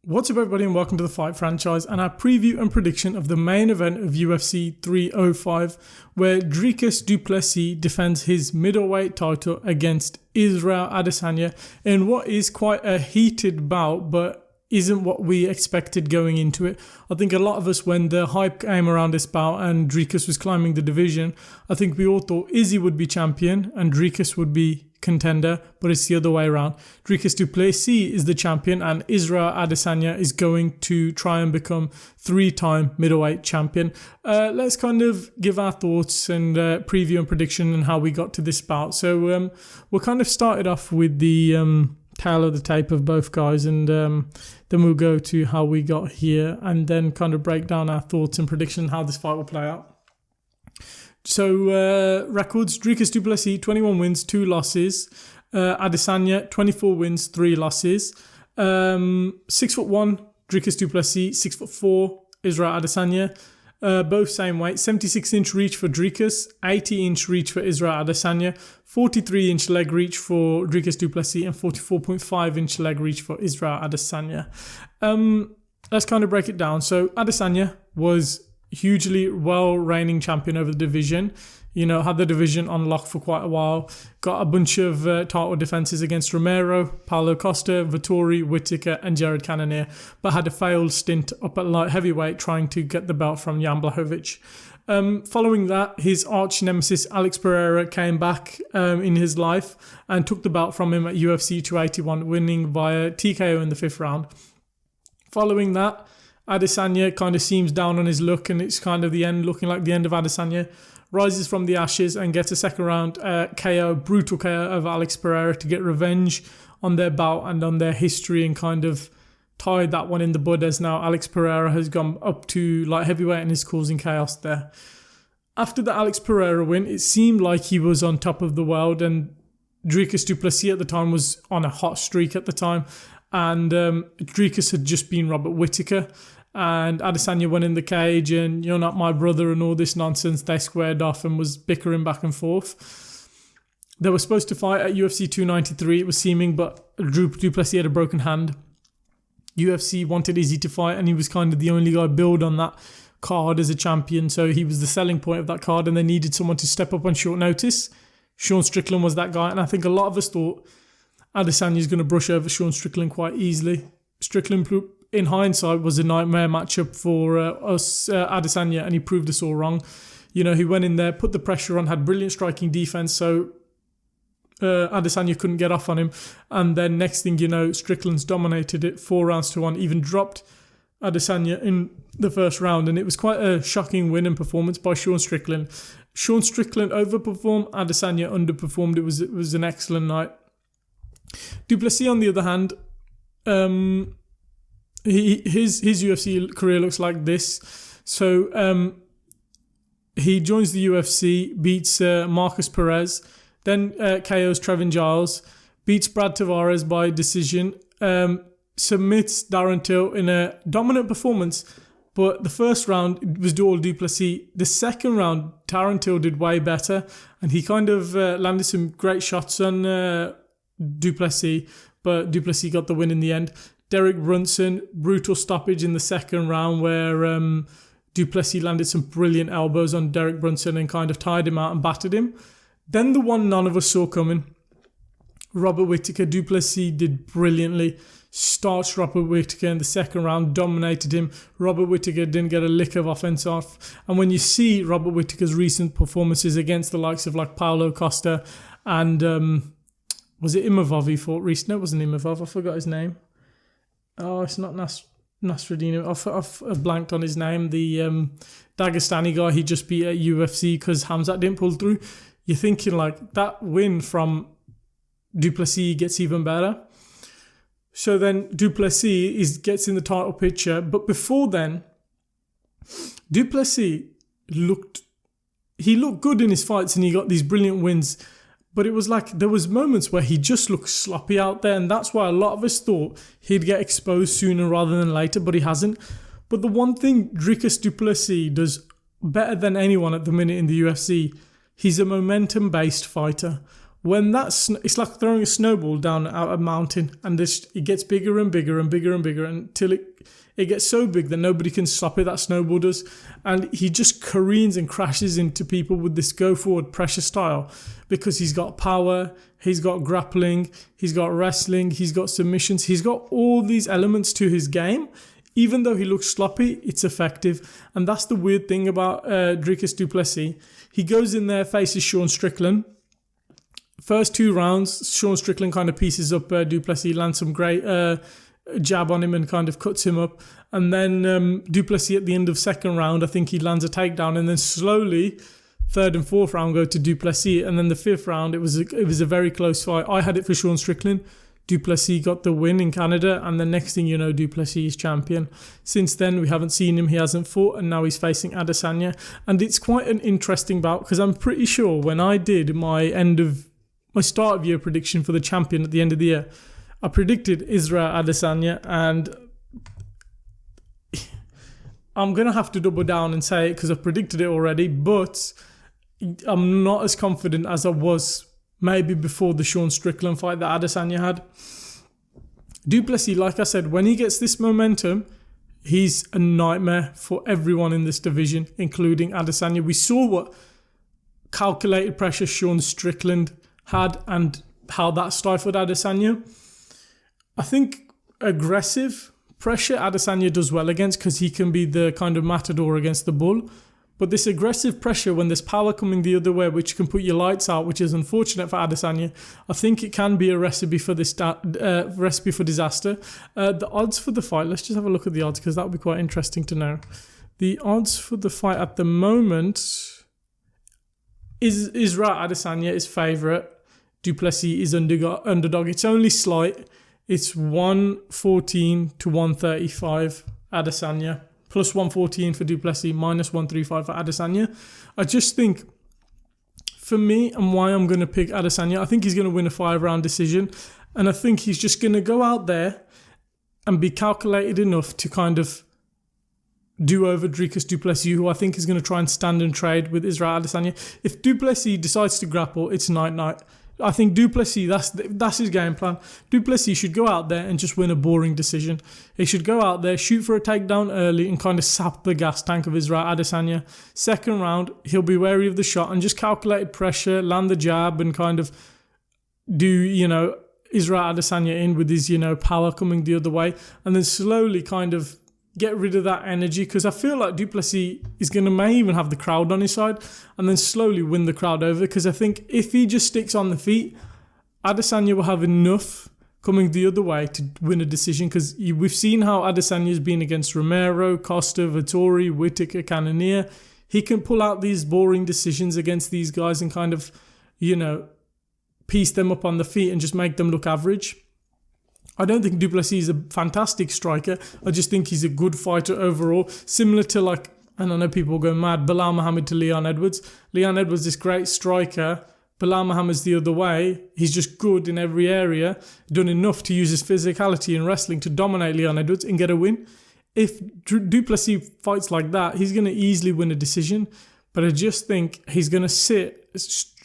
What's up everybody and welcome to the Fight Franchise and our preview and prediction of the main event of UFC 305 where Dricus du Plessis defends his middleweight title against Israel Adesanya in what is quite a heated bout but isn't what we expected going into it. I think a lot of us, when the hype came around this bout and Dricus was climbing the division, I think we all thought Izzy would be champion and Dricus would be contender, but it's the other way around. Dricus du Plessis is the champion and Israel Adesanya is going to try and become three-time middleweight champion. Let's kind of give our thoughts and preview and prediction and how we got to this bout. So we'll kind of started off with the tale of the tape of both guys, and then we'll go to how we got here and then kind of break down our thoughts and prediction how this fight will play out. So records: Dricus du Plessis 21 wins, 2 losses. Adesanya 24 wins, 3 losses. 6'1", Dricus du Plessis. 6'4", Israel Adesanya. Both same weight. 76-inch reach for Dricus, 80-inch reach for Israel Adesanya, 43-inch leg reach for Dricus du Plessis, and 44.5-inch leg reach for Israel Adesanya. Let's kind of break it down. So Adesanya was hugely well reigning champion over the division. You know, had the division on lock for quite a while. Got a bunch of title defenses against Romero, Paulo Costa, Vettori, Whittaker and Jared Cannonier, but had a failed stint up at light heavyweight trying to get the belt from Jan Blachowicz. Following that, his arch nemesis Alex Pereira came back in his life and took the belt from him at UFC 281, winning via TKO in the 5th round. Following that, Adesanya kind of seems down on his luck and it's kind of the end, looking like the end of Adesanya. Rises from the ashes and gets a second round KO, brutal KO of Alex Pereira to get revenge on their bout and on their history and kind of tied that one in the bud, as now Alex Pereira has gone up to light heavyweight and is causing chaos there. After the Alex Pereira win, it seemed like he was on top of the world, and Dricus du Plessis at the time was on a hot streak at the time, and Dricus had just been Robert Whittaker. And Adesanya went in the cage and "you're not my brother" and all this nonsense. They squared off and was bickering back and forth. They were supposed to fight at UFC 293, it was seeming, but du Plessis had a broken hand. UFC wanted Izzy to fight and he was kind of the only guy billed on that card as a champion, so he was the selling point of that card and they needed someone to step up on short notice. Sean Strickland was that guy, and I think a lot of us thought Adesanya is going to brush over Sean Strickland quite easily. Strickland, in hindsight, was a nightmare matchup for Adesanya, and he proved us all wrong. You know, he went in there, put the pressure on, had brilliant striking defense, so Adesanya couldn't get off on him. And then next thing you know, Strickland's dominated it 4-1, even dropped Adesanya in the first round, and it was quite a shocking win and performance by Sean Strickland. Sean Strickland overperformed, Adesanya underperformed. It was an excellent night. Du Plessis, on the other hand, his UFC career looks like this. So he joins the UFC, beats Marcus Perez, then KOs Trevin Giles, beats Brad Tavares by decision, submits Darren Till in a dominant performance. But the first round was all Du Plessis. The second round, Darren Till did way better, and he kind of landed some great shots on Du Plessis, but Du Plessis got the win in the end. Derek Brunson, brutal stoppage in the second round where Du Plessis landed some brilliant elbows on Derek Brunson and kind of tied him out and battered him. Then the one none of us saw coming, Robert Whittaker. Du Plessis did brilliantly. Starched Robert Whittaker in the second round, dominated him. Robert Whittaker didn't get a lick of offense off. And when you see Robert Whittaker's recent performances against the likes of like Paulo Costa and was it Imavov he fought recently? No, it wasn't Imavov. I forgot his name. Oh, it's not Nasruddin. I've blanked on his name. The Dagestani guy he just beat at UFC because Hamzat didn't pull through. You're thinking like that win from Du Plessis gets even better. So then Du Plessis gets in the title picture. But before then, Du Plessis looked good in his fights and he got these brilliant wins. But it was like there was moments where he just looked sloppy out there, and that's why a lot of us thought he'd get exposed sooner rather than later, but he hasn't. But the one thing Dricus du Plessis does better than anyone at the minute in the UFC, he's a momentum-based fighter. When it's like throwing a snowball down out a mountain, and it gets bigger and bigger and bigger and bigger until it gets so big that nobody can stop it. That snowball does, and he just careens and crashes into people with this go forward pressure style, because he's got power, he's got grappling, he's got wrestling, he's got submissions, he's got all these elements to his game. Even though he looks sloppy, it's effective. And that's the weird thing about Dricus du Plessis. He goes in there, faces Sean Strickland. First 2 rounds, Sean Strickland kind of pieces up du Plessis, lands some great jab on him and kind of cuts him up. And then du Plessis at the end of second round, I think he lands a takedown. And then slowly, third and fourth round go to du Plessis. And then the fifth round, it was a very close fight. I had it for Sean Strickland. Du Plessis got the win in Canada, and the next thing you know, Du Plessis is champion. Since then, we haven't seen him. He hasn't fought, and now he's facing Adesanya. And it's quite an interesting bout, because I'm pretty sure when I did my start of year prediction for the champion at the end of the year, I predicted Israel Adesanya, and I'm going to have to double down and say it because I've predicted it already, but I'm not as confident as I was maybe before the Sean Strickland fight that Adesanya had. Du Plessis, like I said, when he gets this momentum, he's a nightmare for everyone in this division, including Adesanya. We saw what calculated pressure Sean Strickland had and how that stifled Adesanya. I think aggressive pressure Adesanya does well against, because he can be the kind of matador against the bull. But this aggressive pressure, when there's power coming the other way, which can put your lights out, which is unfortunate for Adesanya, I think it can be a recipe for disaster. The odds for the fight, let's just have a look at the odds, because that would be quite interesting to know. The odds for the fight at the moment is Israel Adesanya is favourite. Du Plessis is underdog. It's only slight. It's 114 to 135 Adesanya. Plus 114 for Du Plessis, minus 135 for Adesanya. I just think, for me, and why I'm going to pick Adesanya, I think he's going to win a 5-round decision. And I think he's just going to go out there and be calculated enough to kind of do over Dricus du Plessis, who I think is going to try and stand and trade with Israel Adesanya. If Du Plessis decides to grapple, it's night-night. I think Du Plessis, that's his game plan. Du Plessis should go out there and just win a boring decision. He should go out there, shoot for a takedown early and kind of sap the gas tank of Israel Adesanya. Second round, he'll be wary of the shot and just calculated pressure, land the jab and kind of do, Israel Adesanya in with his, power coming the other way. And then slowly kind of get rid of that energy, because I feel like Du Plessis is going to may even have the crowd on his side and then slowly win the crowd over, because I think if he just sticks on the feet, Adesanya will have enough coming the other way to win a decision, because we've seen how Adesanya has been against Romero, Costa, Vettori, Whittaker, Cannonier. He can pull out these boring decisions against these guys and kind of, piece them up on the feet and just make them look average. I don't think Du Plessis is a fantastic striker. I just think he's a good fighter overall. Similar to and I know people go mad, Bilal Muhammad to Leon Edwards. Leon Edwards, this great striker. Bilal Muhammad's the other way. He's just good in every area. Done enough to use his physicality in wrestling to dominate Leon Edwards and get a win. If Du Plessis fights like that, he's going to easily win a decision. But I just think he's going to sit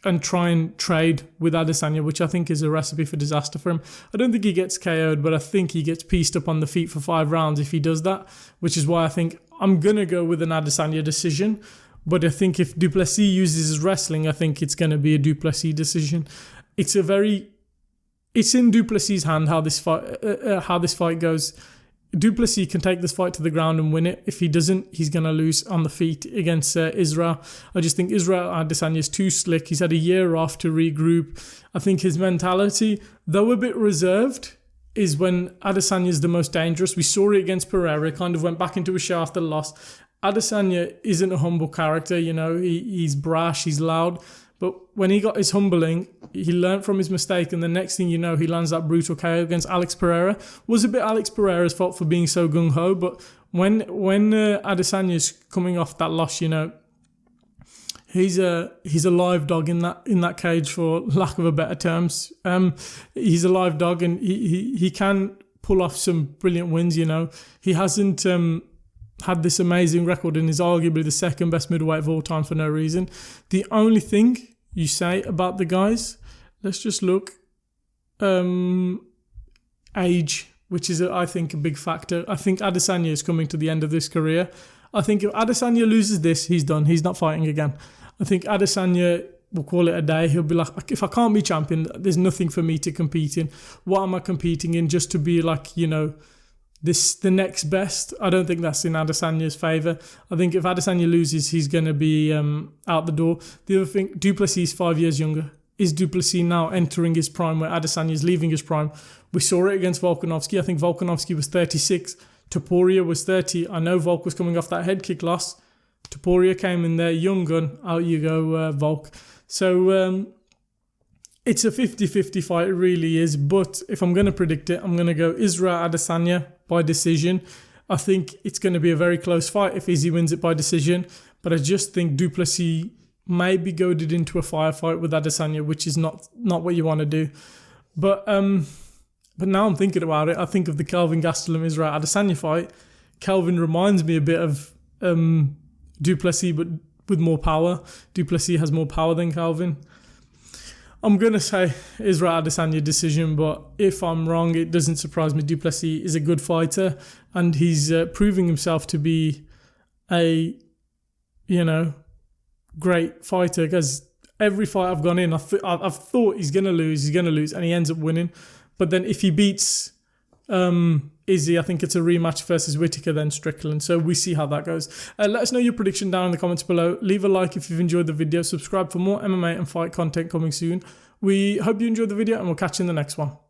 and try and trade with Adesanya, which I think is a recipe for disaster for him. I don't think he gets KO'd, but I think he gets pieced up on the feet for 5 rounds if he does that, which is why I think I'm going to go with an Adesanya decision. But I think if Du Plessis uses his wrestling, I think it's going to be a Du Plessis decision. It's in Du Plessis' hand how this fight goes. Du Plessis can take this fight to the ground and win it. If he doesn't, he's going to lose on the feet against Israel. I just think Israel Adesanya is too slick. He's had a year off to regroup. I think his mentality, though a bit reserved, is when Adesanya is the most dangerous. We saw it against Pereira, kind of went back into a shell after the loss. Adesanya isn't a humble character, he's brash, he's loud. But when he got his humbling, he learned from his mistake, and the next thing you know, he lands that brutal KO against Alex Pereira. Was a bit Alex Pereira's fault for being so gung-ho, but when Adesanya's coming off that loss, he's a live dog in that cage, for lack of a better terms. He's a live dog, and he can pull off some brilliant wins. He hasn't had this amazing record and is arguably the second best middleweight of all time for no reason. The only thing you say about the guys, let's just look. Age, which is, I think, a big factor. I think Adesanya is coming to the end of this career. I think if Adesanya loses this, he's done. He's not fighting again. I think Adesanya will call it a day. He'll be like, if I can't be champion, there's nothing for me to compete in. What am I competing in? Just to be like, you know, the next best? I don't think that's in Adesanya's favour. I think if Adesanya loses, he's going to be out the door. The other thing, Du Plessis is 5 years younger. Is Du Plessis now entering his prime where Adesanya is leaving his prime? We saw it against Volkanovski. I think Volkanovski was 36. Topuria was 30. I know Volk was coming off that head kick loss. Topuria came in there, young gun. Out you go, Volk. So it's a 50-50 fight, it really is. But if I'm going to predict it, I'm going to go Israel Adesanya by decision. I think it's going to be a very close fight if Izzy wins it by decision. But I just think Du Plessis may be goaded into a firefight with Adesanya, which is not what you want to do. But now I'm thinking about it, I think of the Kelvin Gastelum Israel Adesanya fight. Kelvin reminds me a bit of Du Plessis, but with more power. Du Plessis has more power than Kelvin. I'm going to say Israel Adesanya decision, but if I'm wrong, it doesn't surprise me. Du Plessis is a good fighter, and he's proving himself to be a, you know, great fighter, because every fight I've gone in, I've thought he's going to lose, and he ends up winning. But then if he beats Izzy, I think it's a rematch versus Whittaker, then Strickland. So we see how that goes. Let us know your prediction down in the comments below. Leave a like if you've enjoyed the video. Subscribe for more MMA and fight content coming soon. We hope you enjoyed the video, and we'll catch you in the next one.